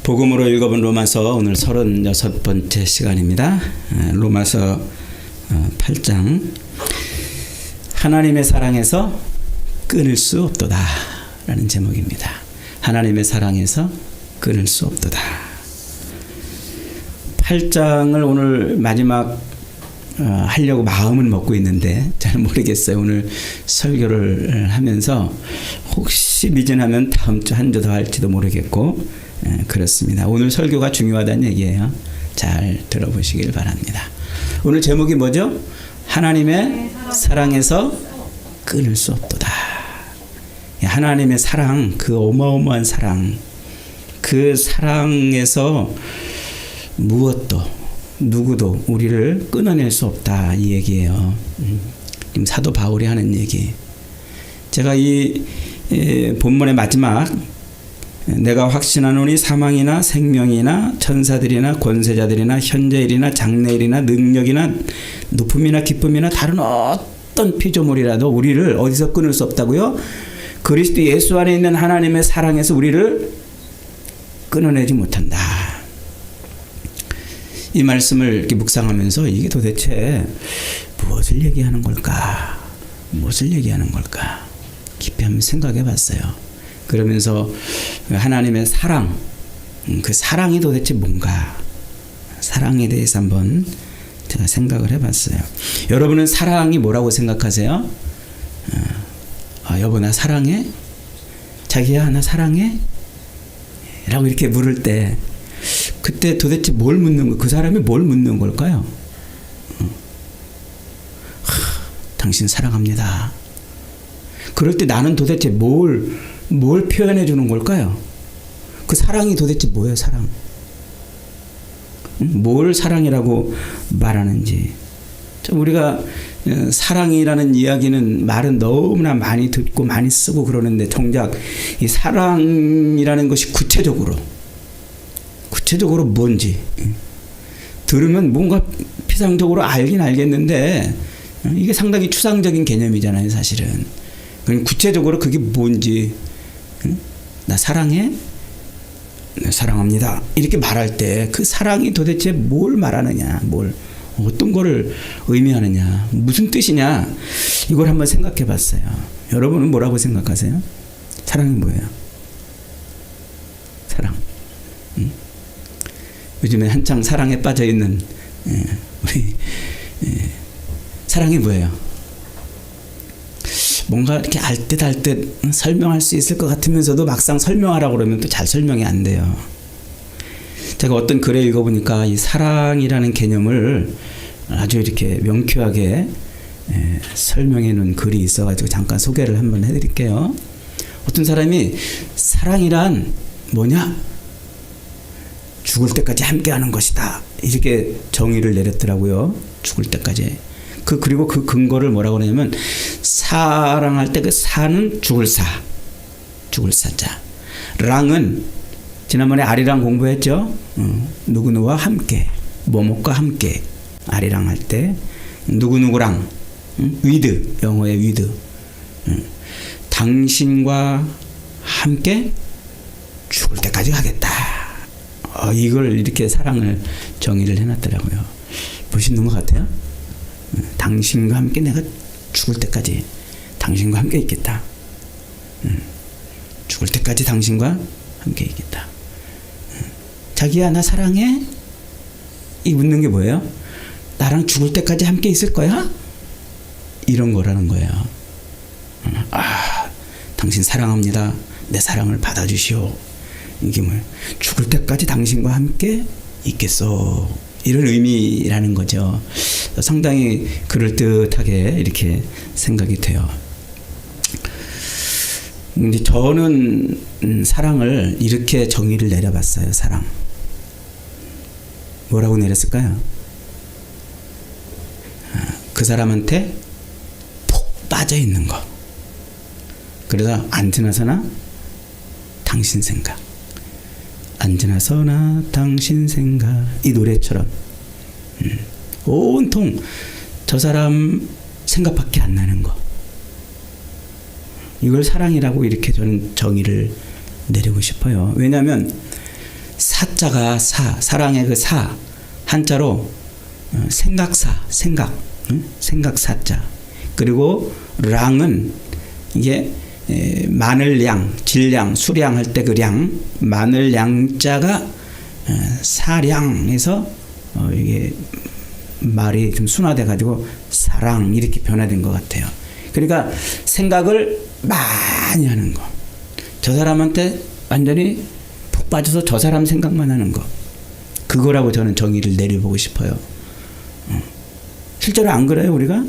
복음으로 읽어본 로마서 오늘 36번째 시간입니다. 로마서 8장 하나님의 사랑에서 끊을 수 없도다 라는 제목입니다. 하나님의 사랑에서 끊을 수 없도다. 8장을 오늘 마지막 하려고 마음은 먹고 있는데 잘 모르겠어요. 오늘 설교를 하면서 혹시 미진하면 다음 주 한 주 더 할지도 모르겠고 그렇습니다. 오늘 설교가 중요하다는 얘기예요. 잘 들어보시길 바랍니다. 오늘 제목이 뭐죠? 하나님의 사랑에서 끊을 수 없도다. 하나님의 사랑, 그 어마어마한 사랑, 그 사랑에서 무엇도 누구도 우리를 끊어낼 수 없다 이 얘기예요. 사도 바울이 하는 얘기. 제가 이 본문의 마지막 내가 확신하노니 사망이나 생명이나 천사들이나 권세자들이나 현재일이나 장래일이나 능력이나 높음이나 기쁨이나 다른 어떤 피조물이라도 우리를 어디서 끊을 수 없다고요? 그리스도 예수 안에 있는 하나님의 사랑에서 우리를 끊어내지 못한다. 이 말씀을 이렇게 묵상하면서 이게 도대체 무엇을 얘기하는 걸까? 무엇을 얘기하는 걸까? 깊이 한번 생각해 봤어요. 그러면서 하나님의 사랑, 그 사랑이 도대체 뭔가? 사랑에 대해서 한번 제가 생각을 해봤어요. 여러분은 사랑이 뭐라고 생각하세요? 여보 나 사랑해? 자기야 나 사랑해? 라고 이렇게 물을 때 그때 도대체 뭘 묻는 거? 그 사람이 뭘 묻는 걸까요? 당신 사랑합니다. 그럴 때 나는 도대체 뭘 표현해 주는 걸까요? 그 사랑이 도대체 뭐예요, 사랑? 뭘 사랑이라고 말하는지. 우리가 사랑이라는 이야기는 말은 너무나 많이 듣고 많이 쓰고 그러는데 정작 이 사랑이라는 것이 구체적으로 뭔지 들으면 뭔가 피상적으로 알긴 알겠는데 이게 상당히 추상적인 개념이잖아요, 사실은. 그럼 구체적으로 그게 뭔지 나 사랑해? 네, 사랑합니다. 이렇게 말할 때 그 사랑이 도대체 뭘 말하느냐, 어떤 거를 의미하느냐, 무슨 뜻이냐, 이걸 한번 생각해 봤어요. 여러분은 뭐라고 생각하세요? 사랑이 뭐예요? 사랑. 요즘에 한창 사랑에 빠져 있는 우리 사랑이 뭐예요? 뭔가 이렇게 알듯 설명할 수 있을 것 같으면서도 막상 설명하라고 그러면 또 잘 설명이 안 돼요. 제가 어떤 글에 읽어보니까 이 사랑이라는 개념을 아주 이렇게 명쾌하게 설명해 놓은 글이 있어가지고 잠깐 소개를 한번 해드릴게요. 어떤 사람이 사랑이란 뭐냐? 죽을 때까지 함께하는 것이다. 이렇게 정의를 내렸더라고요. 죽을 때까지. 그리고 그 근거를 뭐라고 하냐면 사랑할 때 그 사는 죽을 사자. 랑은 지난번에 아리랑 공부했죠. 누구누구와 함께, 뭐뭐과 함께 아리랑 할 때 누구누구랑 위드, 영어의 위드. 당신과 함께 죽을 때까지 가겠다. 이걸 이렇게 사랑을 정의를 해놨더라고요. 보시는 것 같아요? 당신과 함께 내가 죽을 때까지 당신과 함께 있겠다. 죽을 때까지 당신과 함께 있겠다. 자기야 나 사랑해? 이 묻는 게 뭐예요? 나랑 죽을 때까지 함께 있을 거야? 이런 거라는 거예요. 당신 사랑합니다. 내 사랑을 받아주시오. 이게 뭐예요? 죽을 때까지 당신과 함께 있겠어. 이런 의미라는 거죠. 상당히 그럴듯하게 이렇게 생각이 돼요. 이제 저는 사랑을 이렇게 정의를 내려봤어요. 사랑. 뭐라고 내렸을까요? 그 사람한테 푹 빠져 있는 거. 그래서 앉으나서나 당신 생각. 앉으나서나 당신 생각. 이 노래처럼 온통 저 사람 생각밖에 안 나는 거. 이걸 사랑이라고 이렇게 저는 정의를 내리고 싶어요. 왜냐하면 사자가 사랑의 그 사, 한자로 생각사, 생각사자. 그리고 랑은 이게 마늘량, 질량, 수량 할 때 그 량, 마늘 양자가 사량해서 이게 말이 좀 순화돼 가지고 사랑 이렇게 변화된 것 같아요. 그러니까 생각을 많이 하는 거. 저 사람한테 완전히 푹 빠져서 저 사람 생각만 하는 거. 그거라고 저는 정의를 내려보고 싶어요. 실제로 안 그래요, 우리가?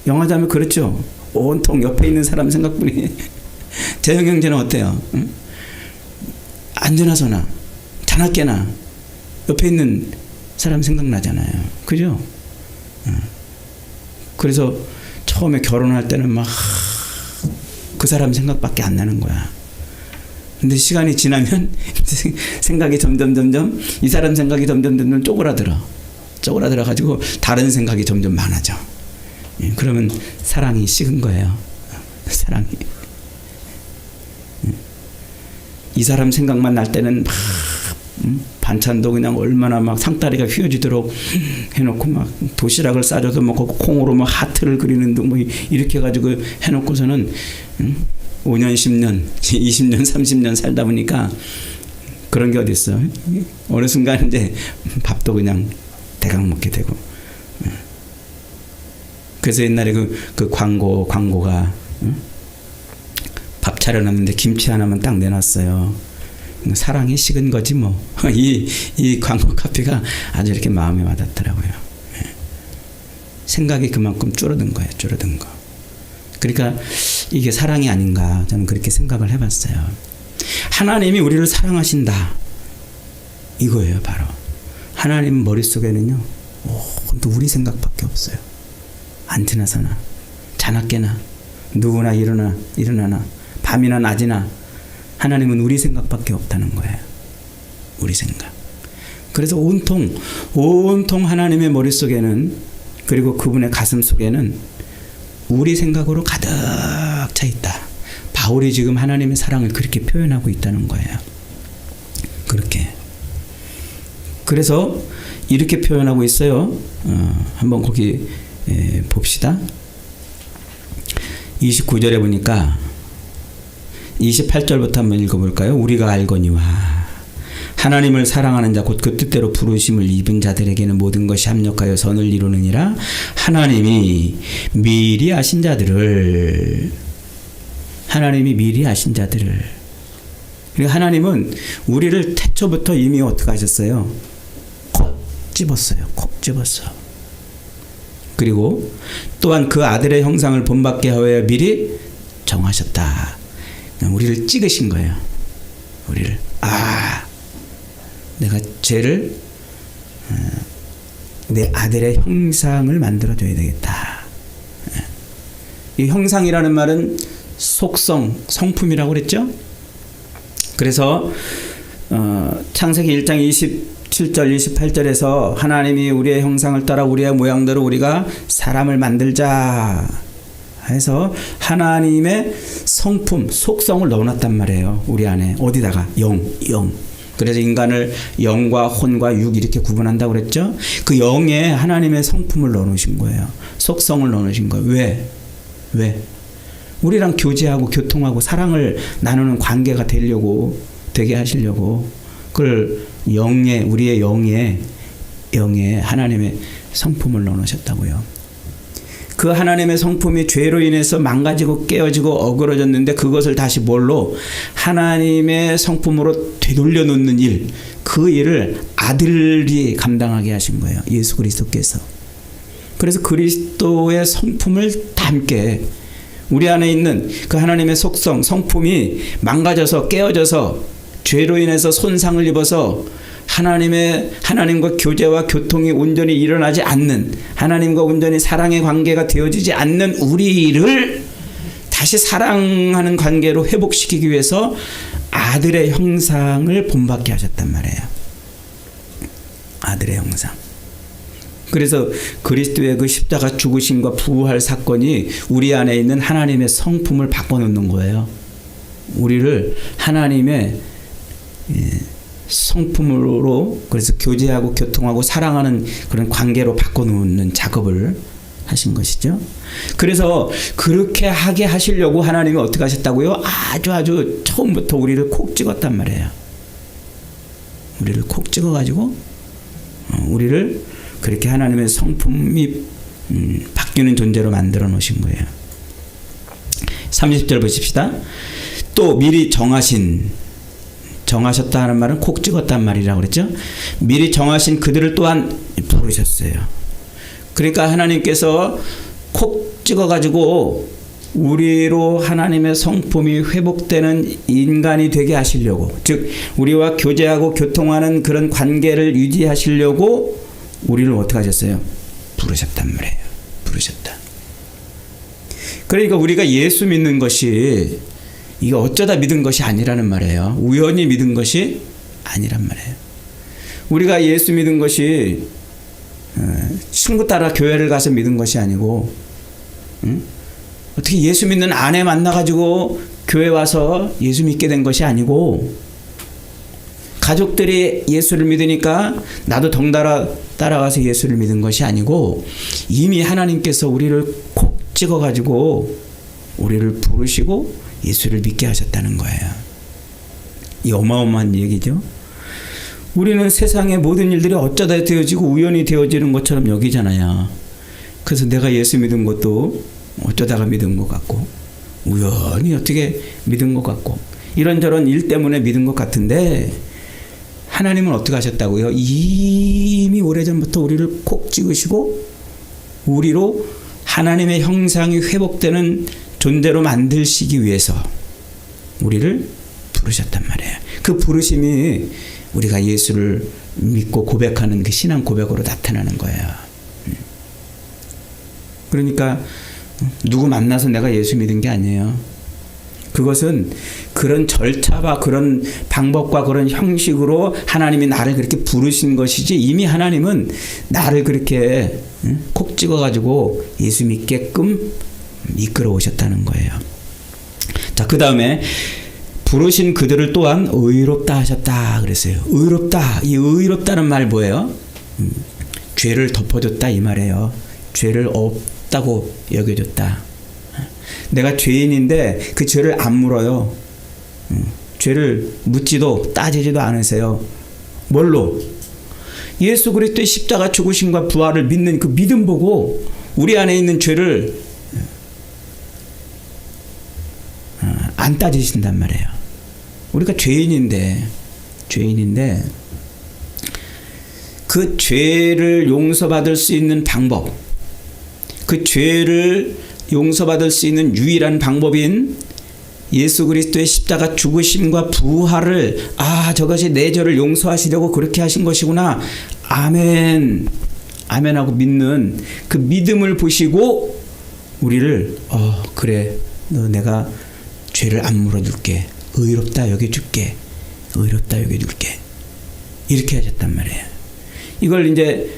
영화자면 그렇죠. 온통 옆에 있는 사람 생각뿐이. 재영 형제는 어때요? 응? 안전하서나 자나깨나 옆에 있는 사람 생각나잖아요. 그죠? 그래서 처음에 결혼할 때는 막 그 사람 생각밖에 안 나는 거야. 근데 시간이 지나면 생각이 점점 이 사람 생각이 점점 쪼그라들어 가지고 다른 생각이 점점 많아져. 그러면 사랑이 식은 거예요. 사랑이. 이 사람 생각만 날 때는 막 반찬도 그냥 얼마나 막 상다리가 휘어지도록 해놓고 막 도시락을 싸줘도 뭐 콩으로 막 하트를 그리는 등 뭐 이렇게 해가지고 해놓고서는 5년, 10년, 20년, 30년 살다 보니까 그런 게 어디 있어? 어느 순간 이제 밥도 그냥 대강 먹게 되고. 그래서 옛날에 그 광고가 밥 차려놨는데 김치 하나만 딱 내놨어요. 사랑이 식은 거지 뭐. 이 광고 카피가 아주 이렇게 마음에 와닿더라고요. 생각이 그만큼 줄어든 거예요. 줄어든 거. 그러니까 이게 사랑이 아닌가 저는 그렇게 생각을 해봤어요. 하나님이 우리를 사랑하신다. 이거예요 바로. 하나님 머릿속에는요 또 우리 생각밖에 없어요. 안티나서나 자나깨나 누구나 일어나나 밤이나 낮이나 하나님은 우리 생각밖에 없다는 거예요. 우리 생각. 그래서 온통 하나님의 머릿속에는 그리고 그분의 가슴 속에는 우리 생각으로 가득 차 있다. 바울이 지금 하나님의 사랑을 그렇게 표현하고 있다는 거예요. 그렇게. 그래서 이렇게 표현하고 있어요. 한번 거기 봅시다. 29절에 보니까 28절부터 한번 읽어볼까요? 우리가 알거니와 하나님을 사랑하는 자 곧 그 뜻대로 부르심을 입은 자들에게는 모든 것이 합력하여 선을 이루느니라. 하나님이 미리 아신 자들을 그리고 하나님은 우리를 태초부터 이미 어떻게 하셨어요? 콕 집었어요. 그리고 또한 그 아들의 형상을 본받게 하여 미리 정하셨다. 우리를 찍으신 거예요. 우리를 내가 쟤를 내 아들의 형상을 만들어줘야 되겠다. 이 형상이라는 말은 속성, 성품이라고 그랬죠. 그래서 창세기 1장 27절 28절에서 하나님이 우리의 형상을 따라 우리의 모양대로 우리가 사람을 만들자 해서 하나님의 성품, 속성을 넣어놨단 말이에요. 우리 안에. 어디다가? 영. 그래서 인간을 영과 혼과 육 이렇게 구분한다고 그랬죠. 그 영에 하나님의 성품을 넣어놓으신 거예요. 속성을 넣어놓으신 거예요. 왜? 우리랑 교제하고 교통하고 사랑을 나누는 관계가 되게 하시려고 그걸 우리의 영에 하나님의 성품을 넣어놓으셨다고요. 그 하나님의 성품이 죄로 인해서 망가지고 깨어지고 어그러졌는데 그것을 다시 뭘로? 하나님의 성품으로 되돌려 놓는 일, 그 일을 아들이 감당하게 하신 거예요. 예수 그리스도께서. 그래서 그리스도의 성품을 담게 우리 안에 있는 그 하나님의 속성, 성품이 망가져서 깨어져서 죄로 인해서 손상을 입어서 하나님과 교제와 교통이 온전히 일어나지 않는, 하나님과 온전히 사랑의 관계가 되어지지 않는 우리를 다시 사랑하는 관계로 회복시키기 위해서 아들의 형상을 본받게 하셨단 말이에요. 아들의 형상. 그래서 그리스도의 그 십자가 죽으심과 부활 사건이 우리 안에 있는 하나님의 성품을 바꿔놓는 거예요. 우리를 하나님의 성품으로, 그래서 교제하고 교통하고 사랑하는 그런 관계로 바꿔놓는 작업을 하신 것이죠. 그래서 그렇게 하게 하시려고 하나님이 어떻게 하셨다고요? 아주 처음부터 우리를 콕 찍었단 말이에요. 우리를 콕 찍어가지고 우리를 그렇게 하나님의 성품이 바뀌는 존재로 만들어 놓으신 거예요. 30절 보십시다. 또 미리 정하셨다 하는 말은 콕 찍었단 말이라고 그랬죠. 미리 정하신 그들을 또한 부르셨어요. 그러니까 하나님께서 콕 찍어가지고 우리로 하나님의 성품이 회복되는 인간이 되게 하시려고, 즉 우리와 교제하고 교통하는 그런 관계를 유지하시려고 우리를 어떻게 하셨어요? 부르셨단 말이에요. 부르셨다. 그러니까 우리가 예수 믿는 것이 이게 어쩌다 믿은 것이 아니라는 말이에요. 우연히 믿은 것이 아니란 말이에요. 우리가 예수 믿은 것이 친구 따라 교회를 가서 믿은 것이 아니고, 어떻게 예수 믿는 아내 만나가지고 교회 와서 예수 믿게 된 것이 아니고, 가족들이 예수를 믿으니까 나도 덩달아 따라가서 예수를 믿은 것이 아니고, 이미 하나님께서 우리를 콕 찍어가지고 우리를 부르시고 예수를 믿게 하셨다는 거예요. 이 어마어마한 얘기죠. 우리는 세상의 모든 일들이 어쩌다 되어지고 우연히 되어지는 것처럼 여기잖아요. 그래서 내가 예수 믿은 것도 어쩌다가 믿은 것 같고, 우연히 어떻게 믿은 것 같고, 이런저런 일 때문에 믿은 것 같은데, 하나님은 어떻게 하셨다고요? 이미 오래전부터 우리를 콕 찍으시고 우리로 하나님의 형상이 회복되는 존재로 만드시기 위해서 우리를 부르셨단 말이에요. 그 부르심이 우리가 예수를 믿고 고백하는 그 신앙 고백으로 나타나는 거예요. 그러니까 누구 만나서 내가 예수 믿은 게 아니에요. 그것은 그런 절차와 그런 방법과 그런 형식으로 하나님이 나를 그렇게 부르신 것이지, 이미 하나님은 나를 그렇게 콕 찍어가지고 예수 믿게끔 이끌어 오셨다는 거예요. 자, 그 다음에 부르신 그들을 또한 의롭다 하셨다 그랬어요. 의롭다. 이 의롭다는 말 뭐예요? 죄를 덮어줬다 이 말이에요. 죄를 없다고 여겨줬다. 내가 죄인인데 그 죄를 안 물어요. 죄를 묻지도 따지지도 않으세요. 뭘로? 예수 그리스도의 십자가 죽으심과 부활을 믿는 그 믿음 보고 우리 안에 있는 죄를 안 따지신단 말이에요. 우리가 죄인인데 그 죄를 용서받을 수 있는 방법, 그 죄를 용서받을 수 있는 유일한 방법인 예수 그리스도의 십자가 죽으심과 부활을, 저것이 내 죄를 용서하시려고 그렇게 하신 것이구나, 아멘, 아멘하고 믿는 그 믿음을 보시고 우리를 그래, 너 내가 죄를 안 물어줄게, 의롭다 여겨줄게, 의롭다 여겨줄게, 이렇게 하셨단 말이에요. 이걸 이제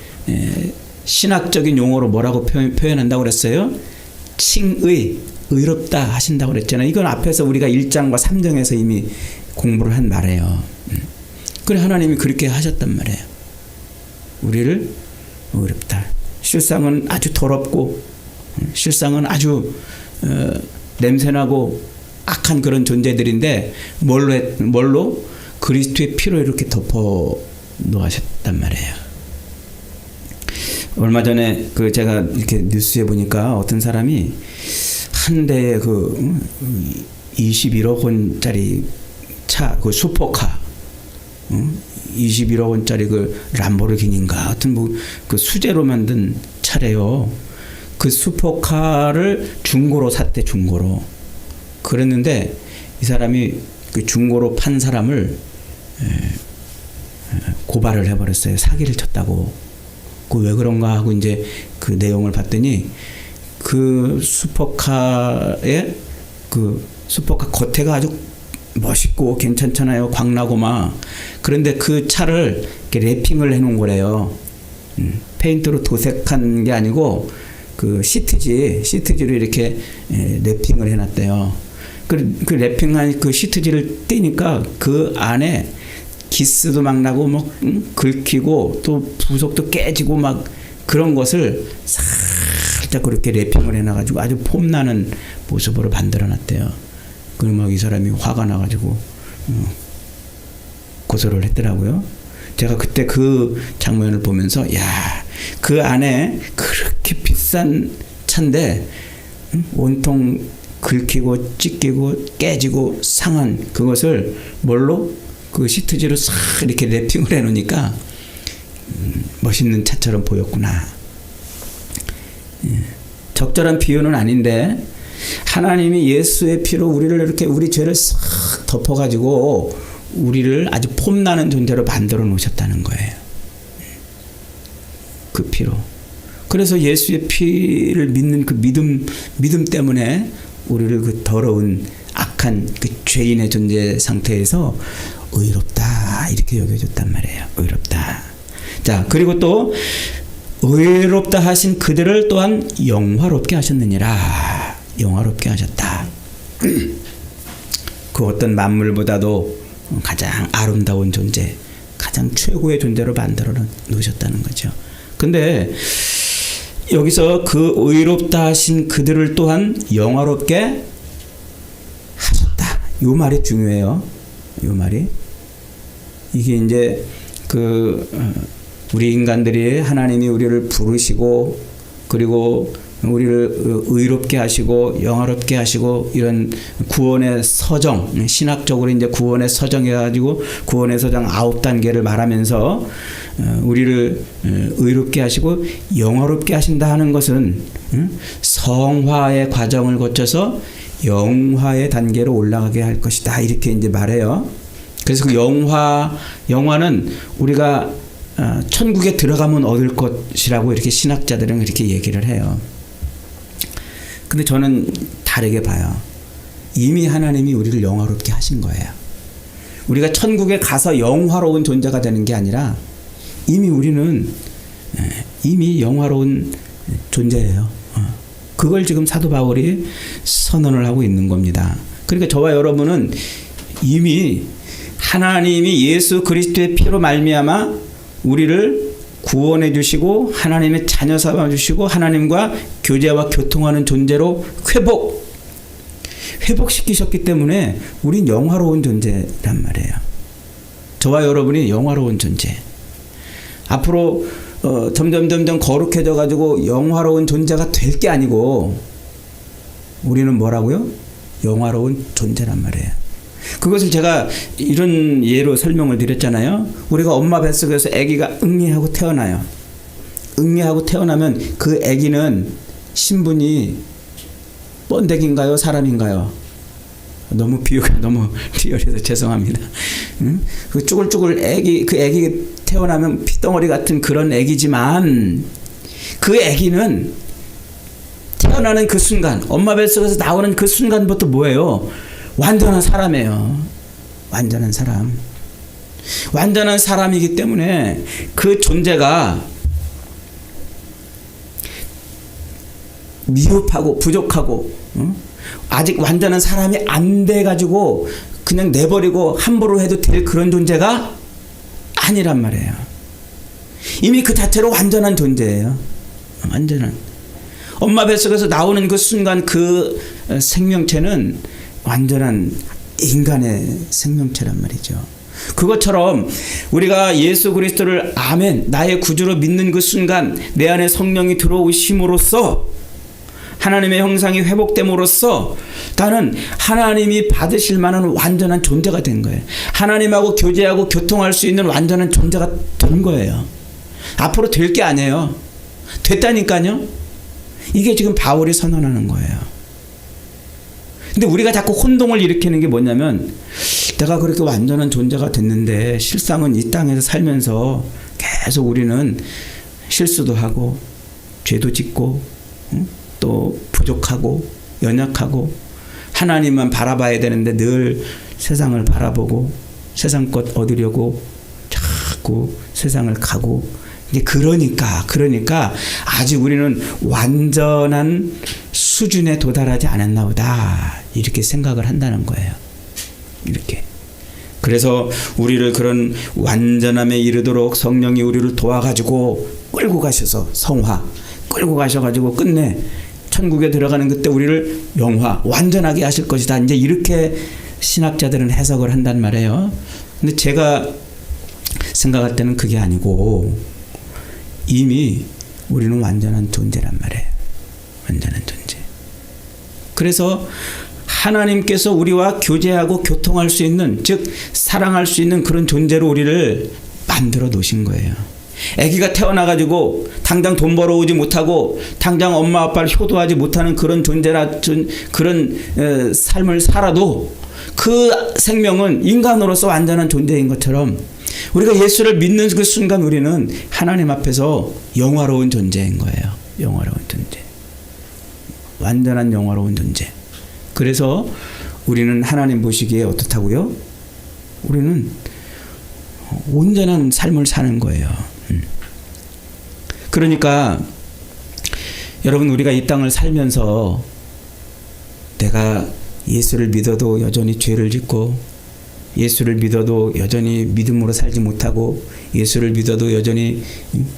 신학적인 용어로 뭐라고 표현한다고 그랬어요? 칭의, 의롭다 하신다고 그랬잖아요. 이건 앞에서 우리가 1장과 3장에서 이미 공부를 한 말이에요. 그래, 하나님이 그렇게 하셨단 말이에요. 우리를 의롭다. 실상은 아주 더럽고, 실상은 아주 냄새나고 악한 그런 존재들인데 뭘로? 그리스도의 피로 이렇게 덮어 놓으셨단 말이에요. 얼마 전에 제가 이렇게 뉴스에 보니까 어떤 사람이 한 대에 21억 원짜리 차, 그 슈퍼카, 21억 원짜리 그 람보르기니인가 하여튼 그 수제로 만든 차래요. 그 슈퍼카를 중고로 샀대, 중고로. 그랬는데 이 사람이 그 중고로 판 사람을 고발을 해버렸어요. 사기를 쳤다고. 왜 그런가 하고 이제 그 내용을 봤더니 그 슈퍼카의 그 슈퍼카 겉에가 아주 멋있고 괜찮잖아요. 광나고 막. 그런데 그 차를 이렇게 랩핑을 해놓은 거래요. 페인트로 도색한 게 아니고 그 시트지로 이렇게 랩핑을 해놨대요. 그 랩핑한 그 시트지를 떼니까 그 안에 기스도 막 나고 막 긁히고 또 부속도 깨지고 막 그런 것을 살짝 그렇게 랩핑을 해놔가지고 아주 폼나는 모습으로 만들어놨대요. 그럼 막 이 사람이 화가 나가지고 고소를 했더라고요. 제가 그때 그 장면을 보면서 야, 그 안에 그렇게 비싼 차인데 온통 긁히고 찢기고 깨지고 상한 그것을 뭘로? 그 시트지로 싹 이렇게 랩핑을 해놓으니까 멋있는 차처럼 보였구나. 적절한 비유는 아닌데 하나님이 예수의 피로 우리를 이렇게 우리 죄를 싹 덮어가지고 우리를 아주 폼나는 존재로 만들어 놓으셨다는 거예요. 그 피로. 그래서 예수의 피를 믿는 그 믿음 때문에 우리를 그 더러운 악한 그 죄인의 존재 상태에서 의롭다 이렇게 여겨줬단 말이에요. 의롭다. 자, 그리고 또 의롭다 하신 그들을 또한 영화롭게 하셨느니라. 영화롭게 하셨다. 그 어떤 만물보다도 가장 아름다운 존재, 가장 최고의 존재로 만들어 놓으셨다는 거죠. 근데 여기서 그 의롭다 하신 그들을 또한 영화롭게 하셨다. 요 말이 중요해요. 요 말이. 이게 이제 우리 인간들이 하나님이 우리를 부르시고 그리고 우리를 의롭게 하시고 영화롭게 하시고 이런 구원의 서정, 신학적으로 이제 구원의 서정 해가지고 구원의 서정 9단계를 말하면서 우리를 의롭게 하시고 영화롭게 하신다 하는 것은 성화의 과정을 거쳐서 영화의 단계로 올라가게 할 것이다. 이렇게 이제 말해요. 그래서 그 영화는 우리가 천국에 들어가면 얻을 것이라고 이렇게 신학자들은 이렇게 얘기를 해요. 근데 저는 다르게 봐요. 이미 하나님이 우리를 영화롭게 하신 거예요. 우리가 천국에 가서 영화로운 존재가 되는 게 아니라 이미 우리는 이미 영화로운 존재예요. 그걸 지금 사도 바울이 선언을 하고 있는 겁니다. 그러니까 저와 여러분은 이미 하나님이 예수 그리스도의 피로 말미암아 우리를 구원해 주시고 하나님의 자녀 삼아 주시고 하나님과 교제와 교통하는 존재로 회복시키셨기 때문에 우린 영화로운 존재란 말이에요. 저와 여러분이 영화로운 존재. 앞으로 점점 거룩해져 가지고 영화로운 존재가 될 게 아니고 우리는 뭐라고요? 영화로운 존재란 말이에요. 그것을 제가 이런 예로 설명을 드렸잖아요. 우리가 엄마 뱃속에서 아기가 응애하고 태어나요. 응애하고 태어나면 그 아기는 신분이 번데기인가요? 사람인가요? 너무 비유가 너무 리얼해서 죄송합니다. 그 쭈글쭈글 그 아기 태어나면 피덩어리 같은 그런 아기지만 그 아기는 태어나는 그 순간, 엄마 뱃속에서 나오는 그 순간부터 뭐예요? 완전한 사람이에요. 완전한 사람. 완전한 사람이기 때문에 그 존재가 미흡하고 부족하고 아직 완전한 사람이 안 돼가지고 그냥 내버리고 함부로 해도 될 그런 존재가 아니란 말이에요. 이미 그 자체로 완전한 존재예요. 완전한. 엄마 뱃속에서 나오는 그 순간 그 생명체는 완전한 인간의 생명체란 말이죠. 그것처럼 우리가 예수 그리스도를 아멘 나의 구주로 믿는 그 순간 내 안에 성령이 들어오심으로써 하나님의 형상이 회복됨으로써 나는 하나님이 받으실 만한 완전한 존재가 된 거예요. 하나님하고 교제하고 교통할 수 있는 완전한 존재가 된 거예요. 앞으로 될 게 아니에요. 됐다니까요. 이게 지금 바울이 선언하는 거예요. 근데 우리가 자꾸 혼동을 일으키는 게 뭐냐면 내가 그렇게 완전한 존재가 됐는데 실상은 이 땅에서 살면서 계속 우리는 실수도 하고 죄도 짓고 또 부족하고 연약하고 하나님만 바라봐야 되는데 늘 세상을 바라보고 세상 것 얻으려고 자꾸 세상을 가고 이제 그러니까 아직 우리는 완전한 수준에 도달하지 않았나 보다 이렇게 생각을 한다는 거예요. 이렇게. 그래서 우리를 그런 완전함에 이르도록 성령이 우리를 도와가지고 끌고 가셔서 성화 끌고 가셔가지고 끝내 천국에 들어가는 그때 우리를 영화 완전하게 하실 것이다. 이제 이렇게 신학자들은 해석을 한단 말이에요. 근데 제가 생각할 때는 그게 아니고 이미 우리는 완전한 존재란 말이에요. 완전한 존재. 그래서 하나님께서 우리와 교제하고 교통할 수 있는, 즉 사랑할 수 있는 그런 존재로 우리를 만들어 놓으신 거예요. 아기가 태어나가지고 당장 돈 벌어오지 못하고 당장 엄마 아빠를 효도하지 못하는 그런 존재라 그런 삶을 살아도 그 생명은 인간으로서 완전한 존재인 것처럼 우리가 예수를 믿는 그 순간 우리는 하나님 앞에서 영화로운 존재인 거예요. 영화로운 존재. 완전한 영화로운 존재. 그래서 우리는 하나님 보시기에 어떻다고요? 우리는 온전한 삶을 사는 거예요. 그러니까 여러분 우리가 이 땅을 살면서 내가 예수를 믿어도 여전히 죄를 짓고 예수를 믿어도 여전히 믿음으로 살지 못하고 예수를 믿어도 여전히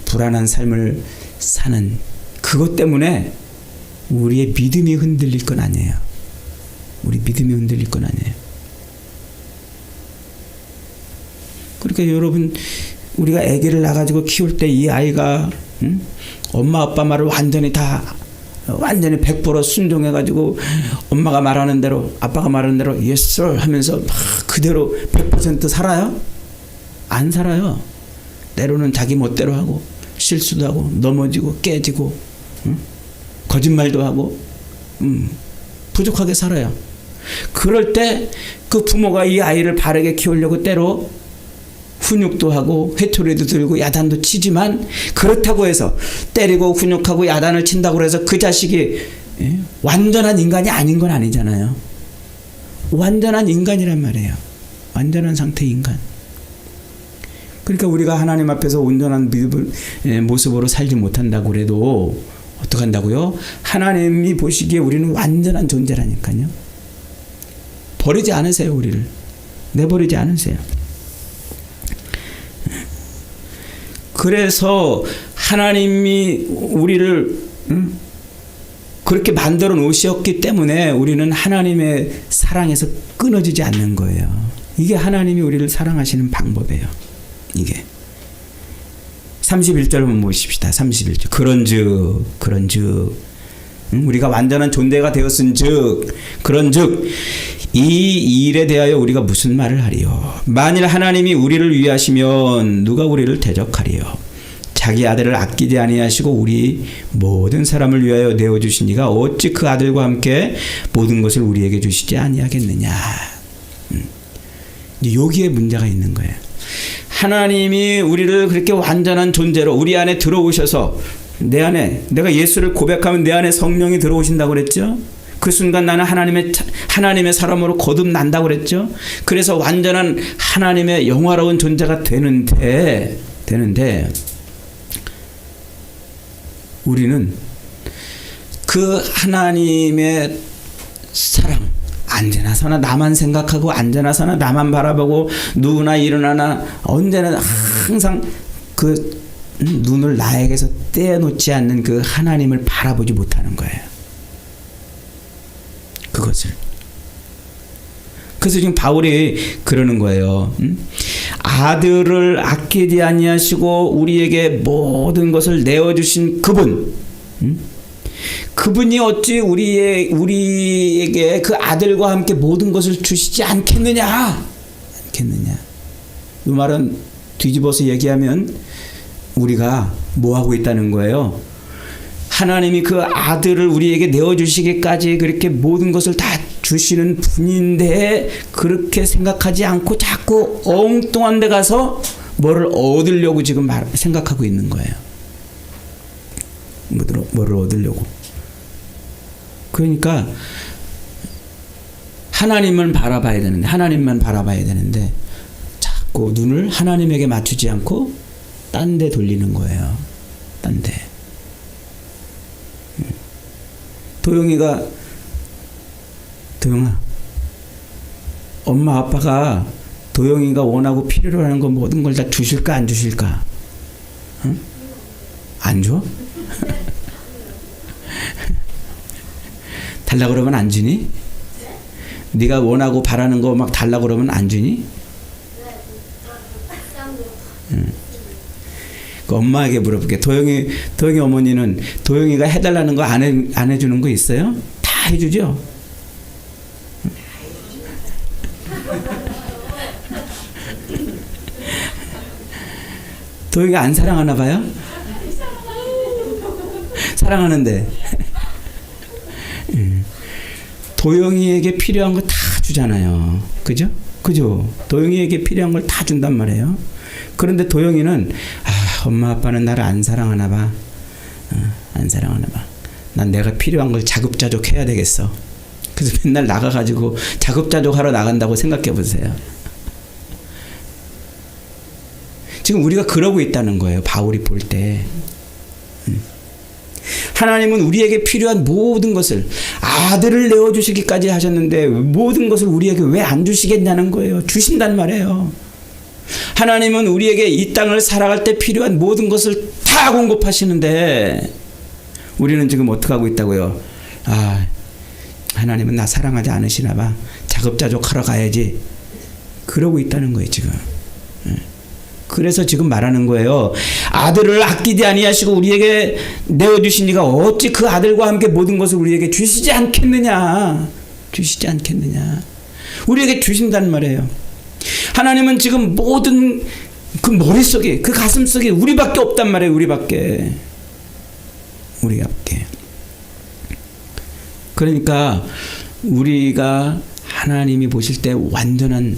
불안한 삶을 사는 그것 때문에 우리의 믿음이 흔들릴 건 아니에요. 우리 믿음이 흔들릴 건 아니에요. 그러니까 여러분 우리가 아기를 낳아가지고 키울 때 이 아이가 엄마 아빠 말을 완전히 100% 순종해가지고 엄마가 말하는 대로 아빠가 말하는 대로 yes sir 하면서 막 그대로 100% 살아요? 안 살아요. 때로는 자기 멋대로 하고 실수도 하고 넘어지고 깨지고 거짓말도 하고 부족하게 살아요. 그럴 때 그 부모가 이 아이를 바르게 키우려고 때로 훈육도 하고 회초리도 들고 야단도 치지만 그렇다고 해서 때리고 훈육하고 야단을 친다고 해서 그 자식이 완전한 인간이 아닌 건 아니잖아요. 완전한 인간이란 말이에요. 완전한 상태의 인간. 그러니까 우리가 하나님 앞에서 온전한 모습으로 살지 못한다고 그래도 어떻게 한다고요? 하나님이 보시기에 우리는 완전한 존재라니까요. 버리지 않으세요. 우리를 내버리지 않으세요. 그래서 하나님이 우리를 그렇게 만들어 놓으셨기 때문에 우리는 하나님의 사랑에서 끊어지지 않는 거예요. 이게 하나님이 우리를 사랑하시는 방법이에요. 이게 31절 한번 보십시다. 31절 그런즉 우리가 완전한 존재가 되었은즉 그런즉 이 일에 대하여 우리가 무슨 말을 하리요? 만일 하나님이 우리를 위하시면 누가 우리를 대적하리요? 자기 아들을 아끼지 아니하시고 우리 모든 사람을 위하여 내어주신 이가 어찌 그 아들과 함께 모든 것을 우리에게 주시지 아니하겠느냐? 여기에 문제가 있는 거예요. 하나님이 우리를 그렇게 완전한 존재로 우리 안에 들어오셔서 내 안에 내가 예수를 고백하면 내 안에 성령이 들어오신다고 그랬죠? 그 순간 나는 하나님의 사람으로 거듭난다고 그랬죠? 그래서 완전한 하나님의 영화로운 존재가 되는데 우리는 그 하나님의 사랑 언제나서나 나만 생각하고 언제나서나 나만 바라보고 누구나 일어나나 언제나 항상 그 눈을 나에게서 떼어놓지 않는 그 하나님을 바라보지 못하는 거예요. 그것을. 그래서 지금 바울이 그러는 거예요. 아들을 아끼지 아니하시고 우리에게 모든 것을 내어주신 그분, 그분이 어찌 우리에게 그 아들과 함께 모든 것을 주시지 않겠느냐? 이 말은 뒤집어서 얘기하면 우리가 뭐 하고 있다는 거예요? 하나님이 그 아들을 우리에게 내어주시기까지 그렇게 모든 것을 다 주시는 분인데 그렇게 생각하지 않고 자꾸 엉뚱한 데 가서 뭐를 얻으려고 지금 생각하고 있는 거예요. 뭐를 얻으려고. 그러니까 하나님만 바라봐야 되는데 자꾸 눈을 하나님에게 맞추지 않고 딴 데 돌리는 거예요. 딴 데. 도영아, 엄마 아빠가 도영이가 원하고 필요로 하는 거 모든 걸 다 주실까 안 주실까? 응? 안 줘? 달라 그러면 안 주니? 네가 원하고 바라는 거 막 달라 그러면 안 주니? 응. 그 엄마에게 물어볼게. 도영이 어머니는 도영이가 해달라는 거 안 해주는 거 있어요? 다 해주죠? 도영이가 안 사랑하나 봐요? 사랑하는데. 도영이에게 필요한 거 다 주잖아요. 그죠? 도영이에게 필요한 걸 다 준단 말이에요. 그런데 도영이는 엄마 아빠는 나를 안 사랑하나 봐. 안 사랑하나 봐. 난 내가 필요한 걸 자급자족 해야 되겠어. 그래서 맨날 나가가지고 자급자족 하러 나간다고 생각해 보세요. 지금 우리가 그러고 있다는 거예요. 바울이 볼 때. 하나님은 우리에게 필요한 모든 것을 아들을 내어주시기까지 하셨는데 모든 것을 우리에게 왜 안 주시겠냐는 거예요. 주신단 말이에요. 하나님은 우리에게 이 땅을 살아갈 때 필요한 모든 것을 다 공급하시는데 우리는 지금 어떻게 하고 있다고요? 하나님은 나 사랑하지 않으시나 봐. 자급자족 하러 가야지. 그러고 있다는 거예요 지금. 그래서 지금 말하는 거예요. 아들을 아끼지 아니하시고 우리에게 내어주신 이가 어찌 그 아들과 함께 모든 것을 우리에게 주시지 않겠느냐. 우리에게 주신다는 말이에요. 하나님은 지금 모든 그 머릿속에 그 가슴속에 우리밖에 없단 말이에요. 우리밖에. 그러니까 우리가 하나님이 보실 때 완전한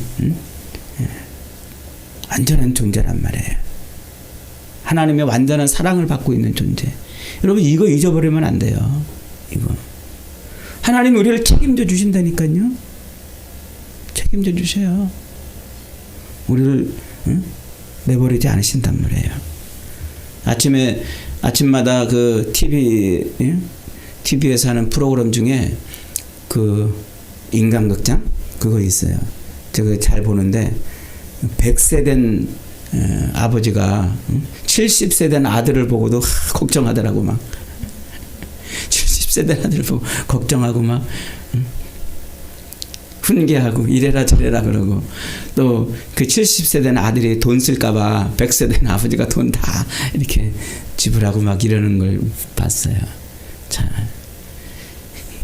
존재란 말이에요. 하나님의 완전한 사랑을 받고 있는 존재. 여러분 이거 잊어버리면 안 돼요. 이거. 하나님 우리를 책임져 주신다니까요. 책임져 주셔요. 우리를 내버리지 않으신단 말이에요. 아침마다 그 TV에서 하는 프로그램 중에 그 인간극장 그거 있어요. 제가 잘 보는데 100세 된 아버지가 70세 된 아들을 보고도 걱정하더라고. 막 70세 된 아들을 보고 걱정하고 막 훈계하고 이래라 저래라 그러고 또 그 70세 된 아들이 돈 쓸까봐 100세 된 아버지가 돈 다 이렇게 지불하고 막 이러는 걸 봤어요. 자,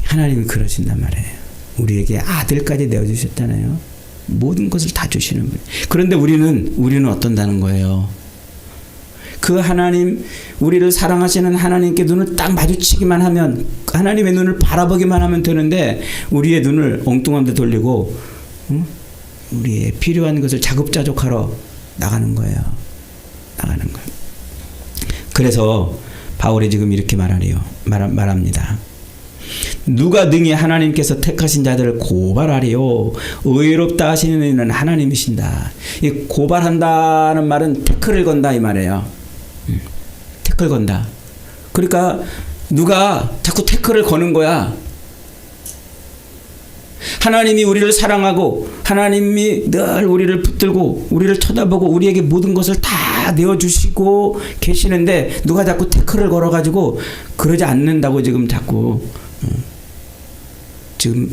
하나님은 그러신단 말이에요. 우리에게 아들까지 내어주셨잖아요. 모든 것을 다 주시는 분. 그런데 우리는 어떤다는 거예요? 그 하나님, 우리를 사랑하시는 하나님께 눈을 딱 마주치기만 하면, 하나님의 눈을 바라보기만 하면 되는데 우리의 눈을 엉뚱한 데 돌리고 우리의 필요한 것을 자급자족하러 나가는 거예요. 그래서 바울이 지금 이렇게 말합니다. 누가 능히 하나님께서 택하신 자들을 고발하리요. 의롭다 하시는 이는 하나님이신다. 이 고발한다는 말은 태클을 건다 이 말이에요. 태클 건다. 그러니까 누가 자꾸 태클을 거는 거야. 하나님이 우리를 사랑하고 하나님이 늘 우리를 붙들고 우리를 쳐다보고 우리에게 모든 것을 다 내어주시고 계시는데 누가 자꾸 태클을 걸어가지고 그러지 않는다고 지금 자꾸 지금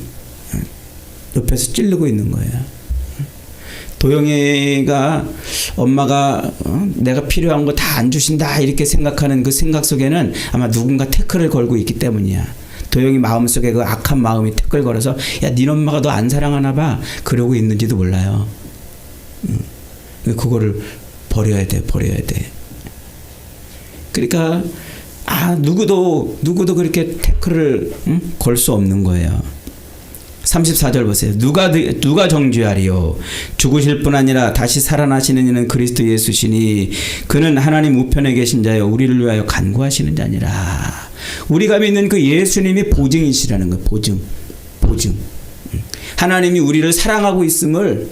옆에서 찌르고 있는 거예요. 도영이가 엄마가 내가 필요한 거 다 안 주신다 이렇게 생각하는 그 생각 속에는 아마 누군가 태클을 걸고 있기 때문이야. 도영이 마음속에 그 악한 마음이 태클 걸어서 야, 네 엄마가 너 안 사랑하나 봐 그러고 있는지도 몰라요. 그거를 버려야 돼. 그러니까 누구도 그렇게 태클을 걸 수 없는 거예요. 34절 보세요. 누가 정죄하리요? 죽으실 뿐 아니라 다시 살아나시는 이는 그리스도 예수시니 그는 하나님 우편에 계신 자여 우리를 위하여 간구하시는 자니라. 우리가 믿는 그 예수님이 보증이시라는 거예요. 보증. 하나님이 우리를 사랑하고 있음을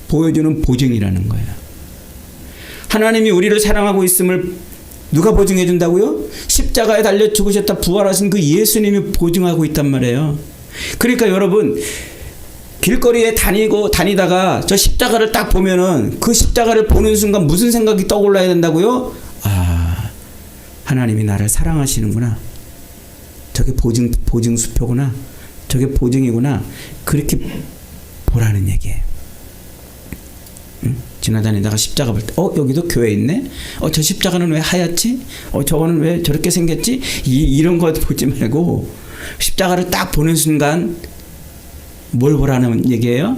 보여주는 보증이라는 거예요. 하나님이 우리를 사랑하고 있음을 누가 보증해 준다고요? 십자가에 달려 죽으셨다 부활하신 그 예수님이 보증하고 있단 말이에요. 그러니까 여러분 길거리에 다니다가 저 십자가를 딱 보면은 그 십자가를 보는 순간 무슨 생각이 떠올라야 된다고요? 아, 하나님이 나를 사랑하시는구나. 저게 보증수표구나. 저게 보증이구나. 그렇게 보라는 얘기예요. 응? 지나다니다가 십자가 볼 때, 여기도 교회 있네? 저 십자가는 왜 하얗지? 저거는 왜 저렇게 생겼지? 이런 거 보지 말고, 십자가를 딱 보는 순간, 뭘 보라는 얘기예요?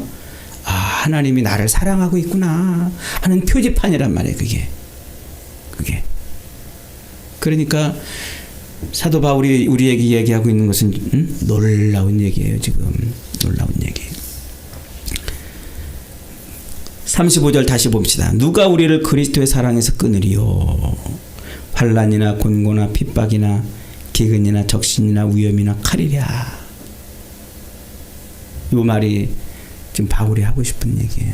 아, 하나님이 나를 사랑하고 있구나 하는 표지판이란 말이에요. 그게. 그러니까 사도 바울이 우리에게 얘기하고 있는 것은 놀라운 얘기예요. 지금 놀라운 얘기. 35절 다시 봅시다. 누가 우리를 그리스도의 사랑에서 끊으리요? 환난이나 곤고나 핍박이나 기근이나 적신이나 위험이나 칼이랴. 이 말이 지금 바울이 하고 싶은 얘기예요.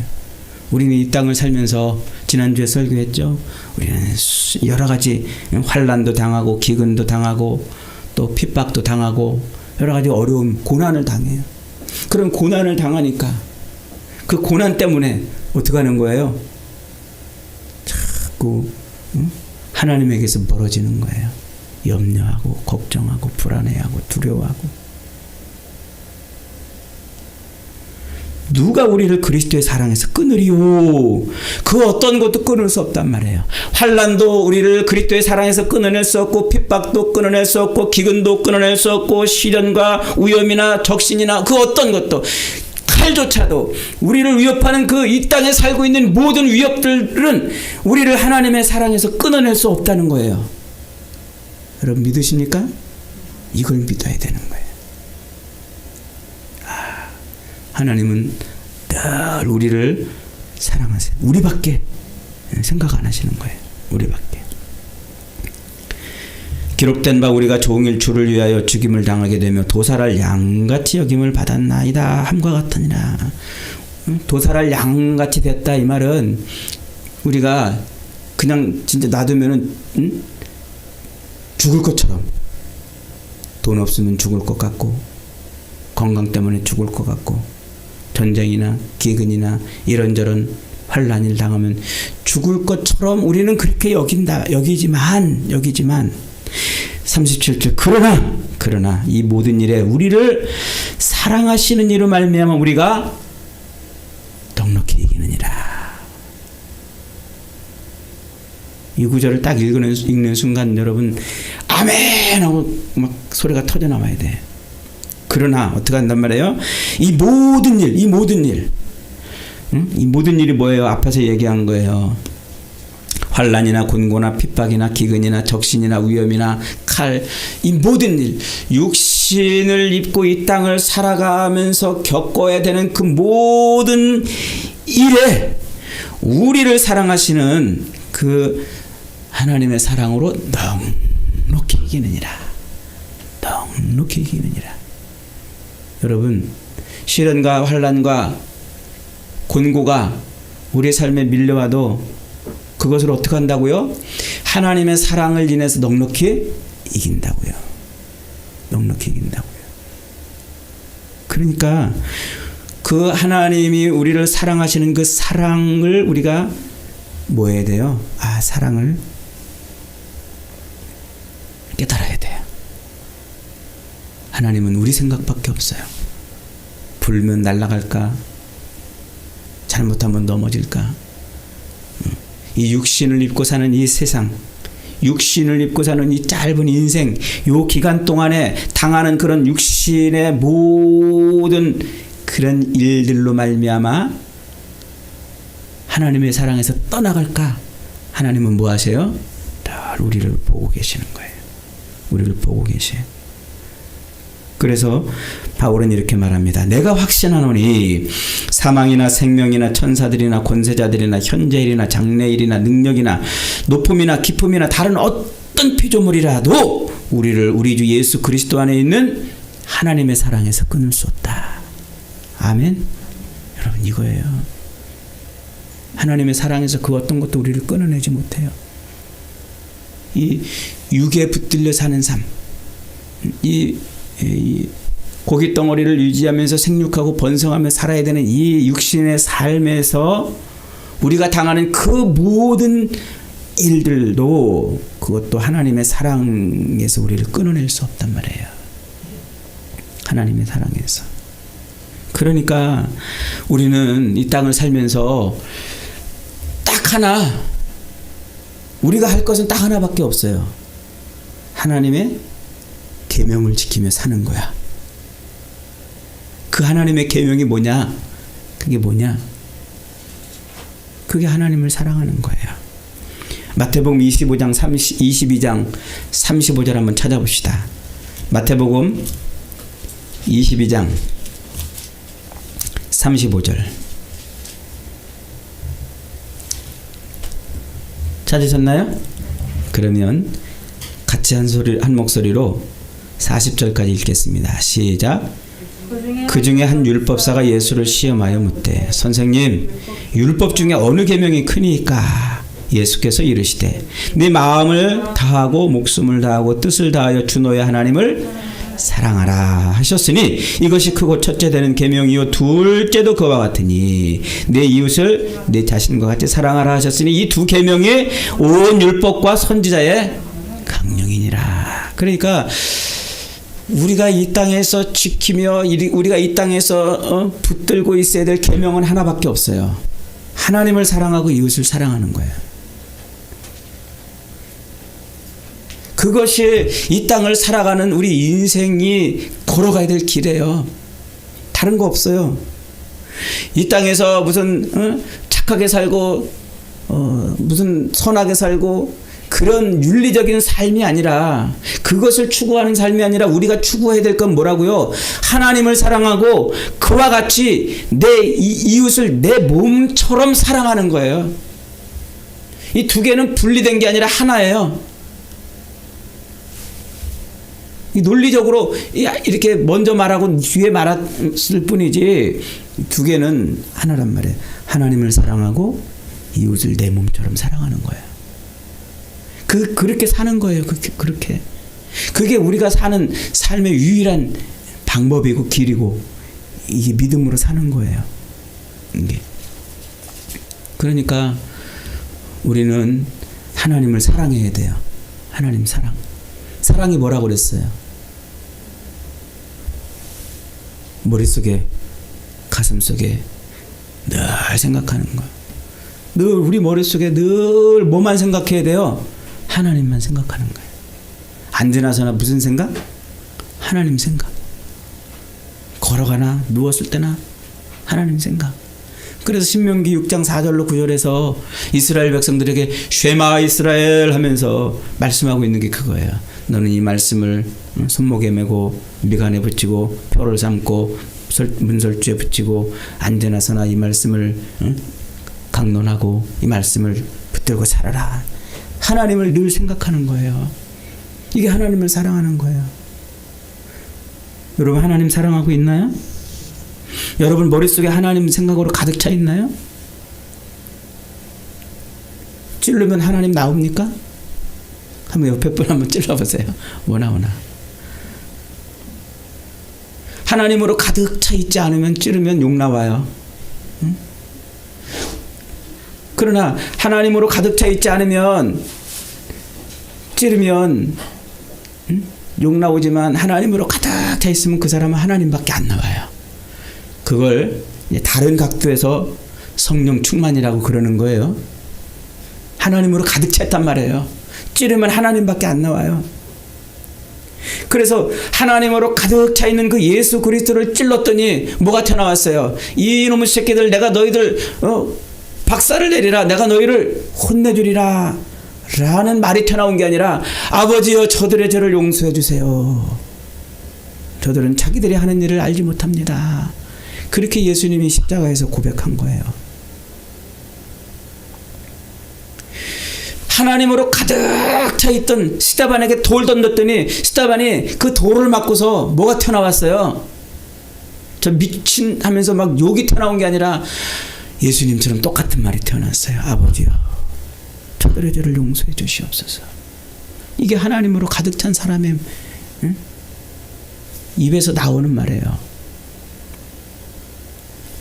우리는 이 땅을 살면서 지난주에 설교했죠. 우리는 여러 가지 환난도 당하고 기근도 당하고 또 핍박도 당하고 여러 가지 어려움, 고난을 당해요. 그런 고난을 당하니까 그 고난 때문에 어떻게 하는 거예요? 자꾸 하나님에게서 멀어지는 거예요. 염려하고 걱정하고 불안해하고 두려워하고. 누가 우리를 그리스도의 사랑에서 끊으리요? 그 어떤 것도 끊을 수 없단 말이에요. 환난도 우리를 그리스도의 사랑에서 끊어낼 수 없고, 핍박도 끊어낼 수 없고, 기근도 끊어낼 수 없고, 시련과 위험이나 적신이나 그 어떤 것도, 칼조차도 우리를 위협하는 그 이 땅에 살고 있는 모든 위협들은 우리를 하나님의 사랑에서 끊어낼 수 없다는 거예요. 여러분 믿으십니까? 이걸 믿어야 되는 거예요. 하나님은 늘 우리를 사랑하세요. 우리밖에 생각 안 하시는 거예요. 우리밖에. 기록된 바 우리가 종일 주를 위하여 죽임을 당하게 되며 도살할 양같이 여김을 받았나이다 함과 같으니라. 도살할 양같이 됐다 이 말은 우리가 그냥 진짜 놔두면은 죽을 것처럼, 돈 없으면 죽을 것 같고 건강 때문에 죽을 것 같고 전쟁이나 기근이나 이런저런 환난을 당하면 죽을 것처럼 우리는 그렇게 여기지만 37절 그러나 이 모든 일에 우리를 사랑하시는 이로 말미암아 우리가 넉넉히 이기느니라. 이 구절을 딱 읽는 순간 여러분 아멘 하고 막 소리가 터져 나와야 돼. 그러나 어떻게 한단 말이에요? 이 모든 일이 뭐예요? 앞에서 얘기한 거예요. 환난이나 곤고나 핍박이나 기근이나 적신이나 위험이나 칼, 이 모든 일, 육신을 입고 이 땅을 살아가면서 겪어야 되는 그 모든 일에 우리를 사랑하시는 그 하나님의 사랑으로 넉넉히 이기느니라. 넉넉히 이기느니라. 여러분, 시련과 환난과 곤고가 우리의 삶에 밀려와도 그것을 어떻게 한다고요? 하나님의 사랑을 인해서 넉넉히 이긴다고요. 넉넉히 이긴다고요. 그러니까 그 하나님이 우리를 사랑하시는 그 사랑을 우리가 뭐 해야 돼요? 사랑을 깨달아야 돼요. 하나님은 우리 생각밖에 없어요. 불면 날아갈까? 잘못하면 넘어질까? 이 육신을 입고 사는 이 세상, 육신을 입고 사는 이 짧은 인생, 요 기간 동안에 당하는 그런 육신의 모든 그런 일들로 말미암아 하나님의 사랑에서 떠나갈까? 하나님은 뭐 하세요? 늘 우리를 보고 계시는 거예요. 우리를 보고 계셔요. 그래서 바울은 이렇게 말합니다. 내가 확신하노니 사망이나 생명이나 천사들이나 권세자들이나 현재일이나 장래일이나 능력이나 높음이나 깊음이나 다른 어떤 피조물이라도 우리를 우리 주 예수 그리스도 안에 있는 하나님의 사랑에서 끊을 수 없다. 아멘. 여러분 이거예요. 하나님의 사랑에서 그 어떤 것도 우리를 끊어내지 못해요. 이 육에 붙들려 사는 삶, 이 고기 덩어리를 유지하면서 생육하고 번성하며 살아야 되는 이 육신의 삶에서 우리가 당하는 그 모든 일들도 그것도 하나님의 사랑에서 우리를 끊어낼 수 없단 말이에요. 하나님의 사랑에서. 그러니까 우리는 이 땅을 살면서 딱 하나, 우리가 할 것은 딱 하나밖에 없어요. 하나님의 계명을 지키며 사는 거야. 그 하나님의 계명이 뭐냐? 그게 뭐냐? 그게 하나님을 사랑하는 거예요. 마태복음 22장 35절 한번 찾아봅시다. 마태복음 22장 35절 찾으셨나요? 그러면 같이 한 목소리로 40절까지 읽겠습니다. 시작. 그 중에 한 율법사가 예수를 시험하여 묻되 선생님, 율법 중에 어느 계명이 크니까? 예수께서 이르시되 네 마음을 다하고 목숨을 다하고 뜻을 다하여 주 너의 하나님을 사랑하라 하셨으니 이것이 크고 첫째 되는 계명이요 둘째도 그와 같으니 내 이웃을 내 자신과 같이 사랑하라 하셨으니 이 두 계명이 온 율법과 선지자의 강령이니라. 그러니까 우리가 이 땅에서 지키며 우리가 이 땅에서 붙들고 있어야 될 계명은 하나밖에 없어요. 하나님을 사랑하고 이웃을 사랑하는 거예요. 그것이 이 땅을 살아가는 우리 인생이 걸어가야 될 길이에요. 다른 거 없어요. 이 땅에서 무슨 착하게 살고 무슨 선하게 살고 그런 윤리적인 삶이 아니라, 그것을 추구하는 삶이 아니라 우리가 추구해야 될 건 뭐라고요? 하나님을 사랑하고 그와 같이 내 이웃을 내 몸처럼 사랑하는 거예요. 이 두 개는 분리된 게 아니라 하나예요. 논리적으로 이렇게 먼저 말하고 뒤에 말했을 뿐이지 두 개는 하나란 말이에요. 하나님을 사랑하고 이웃을 내 몸처럼 사랑하는 거예요. 그렇게 사는 거예요. 그렇게. 그게 우리가 사는 삶의 유일한 방법이고 길이고 이게 믿음으로 사는 거예요. 이게. 그러니까 우리는 하나님을 사랑해야 돼요. 하나님 사랑. 사랑이 뭐라고 그랬어요? 머릿속에, 가슴속에 늘 생각하는 거예요. 늘 우리 머릿속에 늘 뭐만 생각해야 돼요? 하나님만 생각하는 거예요. 앉으나서나 무슨 생각? 하나님 생각. 걸어가나 누웠을 때나 하나님 생각. 그래서 신명기 6장 4절로 9절에서 이스라엘 백성들에게 쉐마 이스라엘 하면서 말씀하고 있는 게 그거예요. 너는 이 말씀을 손목에 메고 미간에 붙이고 표를 삼고 문설주에 붙이고 앉으나 서나 이 말씀을 강론하고 이 말씀을 붙들고 살아라. 하나님을 늘 생각하는 거예요. 이게 하나님을 사랑하는 거예요. 여러분 하나님 사랑하고 있나요? 여러분 머릿속에 하나님 생각으로 가득 차 있나요? 찌르면 하나님 나옵니까? 한번 옆에 분 한번 찔러보세요. 오나. 하나님으로 가득 차 있지 않으면 찌르면 욕 나와요. 응? 그러나 하나님으로 가득 차 있지 않으면 찌르면 욕 나오지만 하나님으로 가득 차 있으면 그 사람은 하나님밖에 안 나와요. 그걸 다른 각도에서 성령 충만이라고 그러는 거예요. 하나님으로 가득 찼단 말이에요. 찌르면 하나님밖에 안 나와요. 그래서 하나님으로 가득 차 있는 그 예수 그리스도를 찔렀더니 뭐가 튀어나왔어요? 이놈의 새끼들, 내가 너희들 박살을 내리라, 내가 너희를 혼내주리라 라는 말이 튀어나온 게 아니라 아버지여 저들의 죄를 용서해 주세요. 저들은 자기들이 하는 일을 알지 못합니다. 그렇게 예수님이 십자가에서 고백한 거예요. 하나님으로 가득 차 있던 스데반에게 돌 던졌더니 스데반이 그 돌을 맞고서 뭐가 튀어나왔어요? 저 미친 하면서 막 욕이 튀어나온 게 아니라 예수님처럼 똑같은 말이 튀어나왔어요. 아버지요 저들의 죄를 용서해 주시옵소서. 이게 하나님으로 가득 찬 사람의 입에서 나오는 말이에요.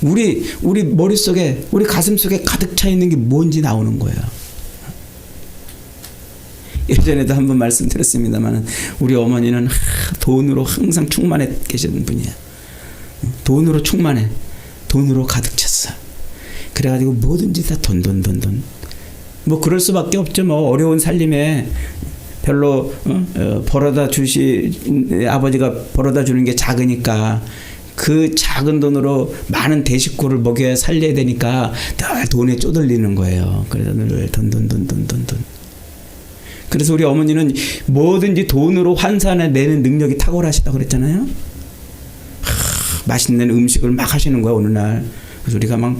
우리 머릿속에, 우리 가슴속에 가득 차 있는 게 뭔지 나오는 거예요. 예전에도 한번 말씀드렸습니다만 우리 어머니는 돈으로 항상 충만해 계시는 분이야. 돈으로 충만해. 돈으로 가득 찼어. 그래가지고 뭐든지 다 돈. 뭐 그럴 수밖에 없죠. 뭐 어려운 살림에 별로 아버지가 벌어다 주는 게 작으니까 그 작은 돈으로 많은 대식구를 먹여야 살려야 되니까 늘 돈에 쪼들리는 거예요. 그래서 늘 돈. 그래서 우리 어머니는 뭐든지 돈으로 환산해내는 능력이 탁월하시다고 그랬잖아요. 맛있는 음식을 막 하시는 거야 어느 날. 그래서 우리가 막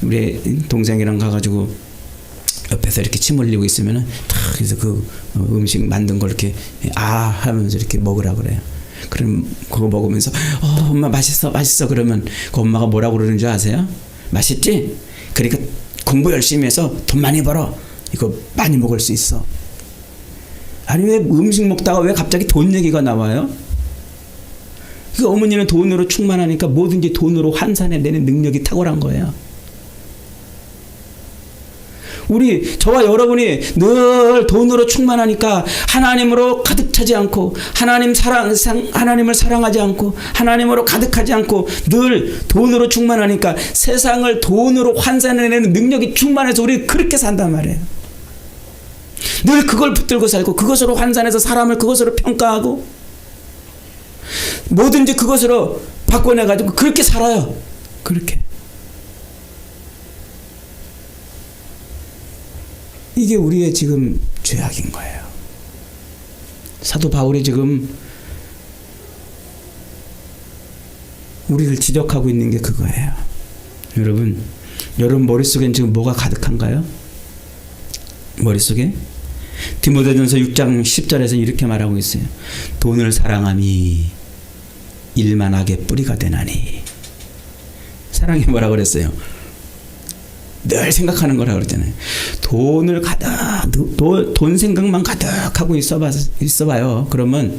우리 동생이랑 가가지고 옆에서 이렇게 침 흘리고 있으면은 그래서 그 음식 만든 걸 이렇게 하면서 이렇게 먹으라 그래요. 그럼 그거 먹으면서 엄마 맛있어 그러면 그 엄마가 뭐라고 그러는 줄 아세요? 맛있지? 그러니까 공부 열심히 해서 돈 많이 벌어. 이거 많이 먹을 수 있어. 아니 왜 음식 먹다가 왜 갑자기 돈 얘기가 나와요? 그 어머니는 돈으로 충만하니까 뭐든지 돈으로 환산해내는 능력이 탁월한 거예요. 저와 여러분이 늘 돈으로 충만하니까 하나님으로 가득 차지 않고 하나님을 사랑하지 않고 하나님으로 가득하지 않고 늘 돈으로 충만하니까 세상을 돈으로 환산해내는 능력이 충만해서 우리 그렇게 산단 말이에요. 늘 그걸 붙들고 살고 그것으로 환산해서 사람을 그것으로 평가하고 뭐든지 그것으로 바꿔내가지고 그렇게 살아요. 그렇게. 이게 우리의 지금 죄악인 거예요. 사도 바울이 지금 우리를 지적하고 있는 게 그거예요. 여러분 머릿속엔 지금 뭐가 가득한가요? 머릿속에? 디모데전서 6장 10절에서 이렇게 말하고 있어요. 돈을 사랑함이 일만하게 뿌리가 되나니. 사랑이 뭐라고 그랬어요? 늘 생각하는 거라고 그랬잖아요. 돈 생각만 가득하고 있어봐요. 그러면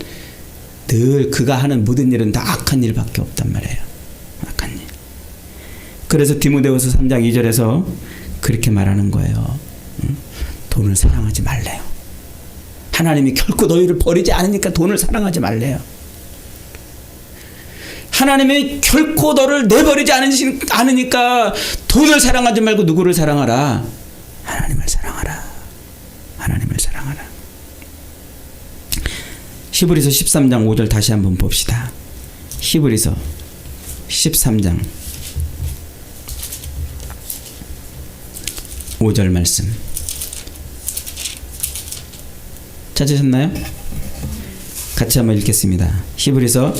늘 그가 하는 모든 일은 다 악한 일밖에 없단 말이에요. 악한 일. 그래서 디모데후서 3장 2절에서 그렇게 말하는 거예요. 돈을 사랑하지 말래요. 하나님이 결코 너희를 버리지 않으니까 돈을 사랑하지 말래요. 하나님이 결코 너를 내버리지 않으니까 돈을 사랑하지 말고 누구를 사랑하라? 하나님을 사랑하라. 하나님을 사랑하라. 히브리서 13장 5절 다시 한번 봅시다. 히브리서 13장 5절 말씀 찾으셨나요? 같이 한번 읽겠습니다. 히브리서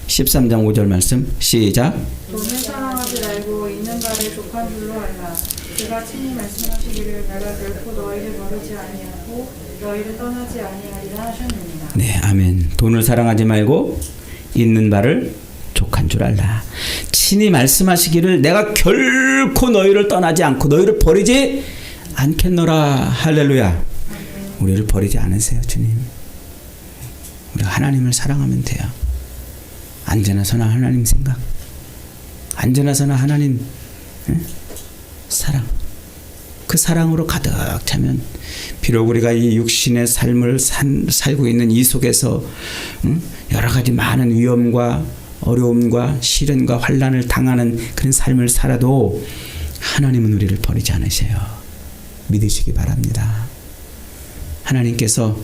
13장 5절 말씀 시작. 돈을 사랑하지 말고 있는 바를 족한 줄로 알라. 그가 친히 말씀하시기를 내가 결코 너희를 버리지 아니하고 너희를 떠나지 아니하리라 하셨느니라. 네, 아멘. 돈을 사랑하지 말고 있는 바를 족한 줄 알라. 친히 말씀하시기를 내가 결코 너희를 떠나지 않고 너희를 버리지 않겠노라. 할렐루야. 우리를 버리지 않으세요, 주님. 우리가 하나님을 사랑하면 돼요. 언제나서나 하나님 생각, 언제나서나 하나님 사랑, 그 사랑으로 가득 차면 비록 우리가 이 육신의 삶을 살고 있는 이 속에서 여러 가지 많은 위험과 어려움과 시련과 환난을 당하는 그런 삶을 살아도 하나님은 우리를 버리지 않으세요. 믿으시기 바랍니다. 하나님께서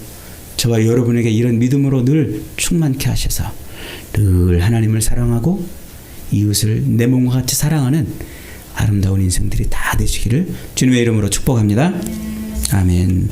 저와 여러분에게 이런 믿음으로 늘 충만케 하셔서 늘 하나님을 사랑하고 이웃을 내 몸과 같이 사랑하는 아름다운 인생들이 다 되시기를 주님의 이름으로 축복합니다. 아멘.